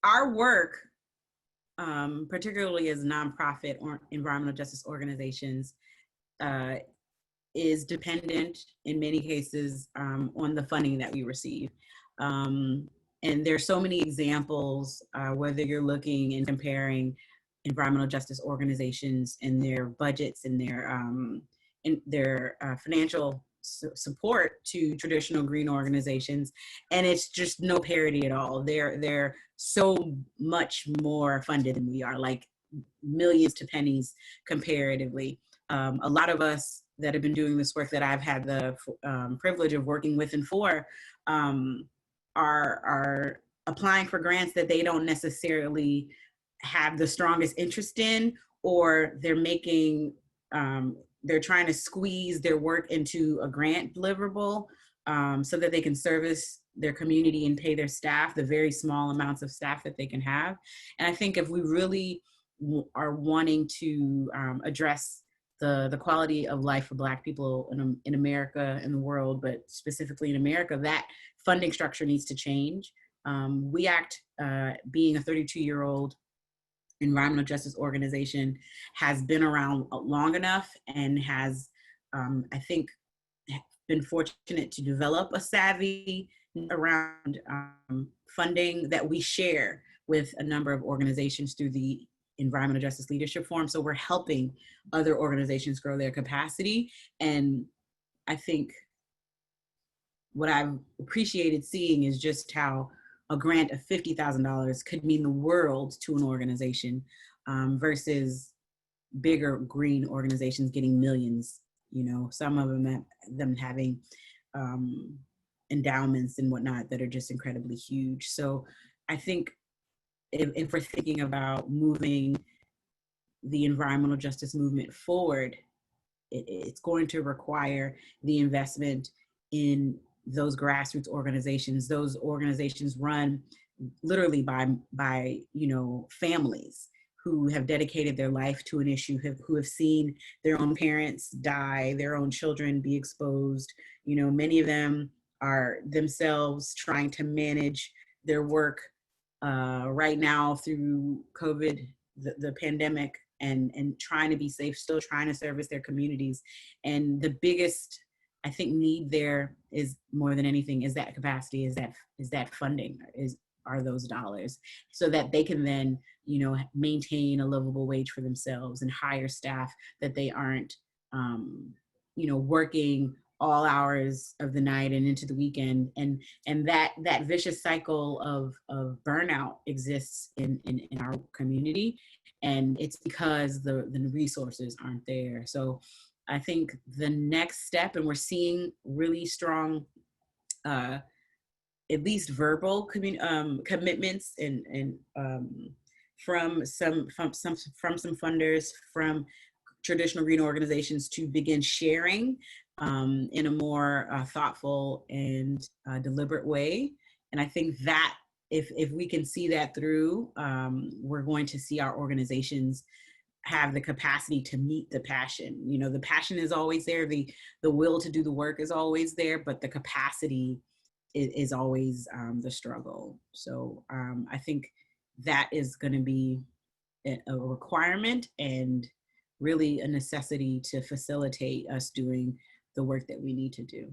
our work, particularly as nonprofit or environmental justice organizations, uh, is dependent in many cases on the funding that we receive. And there's so many examples, whether you're looking and comparing environmental justice organizations and their budgets and their financial support to traditional green organizations, and it's just no parity at all. They're so much more funded than we are, like millions to pennies comparatively. A lot of us that have been doing this work that I've had the privilege of working with and for are applying for grants that they don't necessarily have the strongest interest in, or they're making they're trying to squeeze their work into a grant deliverable so that they can service their community and pay their staff the very small amounts of staff that they can have. And I think if we really are wanting to address the quality of life for Black people in America and the world, but specifically in America, that funding structure needs to change. We Act, being a 32-year-old environmental justice organization, has been around long enough and has, I think, been fortunate to develop a savvy around funding that we share with a number of organizations through the Environmental Justice Leadership Forum. So we're helping other organizations grow their capacity. And I think what I've appreciated seeing is just how a grant of $50,000 could mean the world to an organization versus bigger green organizations getting millions. You know, some of them having endowments and whatnot that are just incredibly huge. So I think if we're thinking about moving the environmental justice movement forward, it's going to require the investment in those grassroots organizations. Those organizations run literally by families who have dedicated their life to an issue, who have seen their own parents die, their own children be exposed. You know, many of them are themselves trying to manage their work right now through COVID, the pandemic, and trying to be safe, still trying to service their communities. And the biggest, I think, need there is, more than anything, is that capacity, is that funding, are those dollars, so that they can then, maintain a livable wage for themselves and hire staff, that they aren't, working all hours of the night and into the weekend. And that vicious cycle of burnout exists in our community. And it's because the resources aren't there. So I think the next step, and we're seeing really strong, at least verbal commitments and from some funders, from traditional green organizations, to begin sharing in a more thoughtful and deliberate way. And I think that if we can see that through, we're going to see our organizations have the capacity to meet the passion. The passion is always there, the will to do the work is always there, but the capacity is always the struggle. So I think that is going to be a requirement and really a necessity to facilitate us doing the work that we need to do.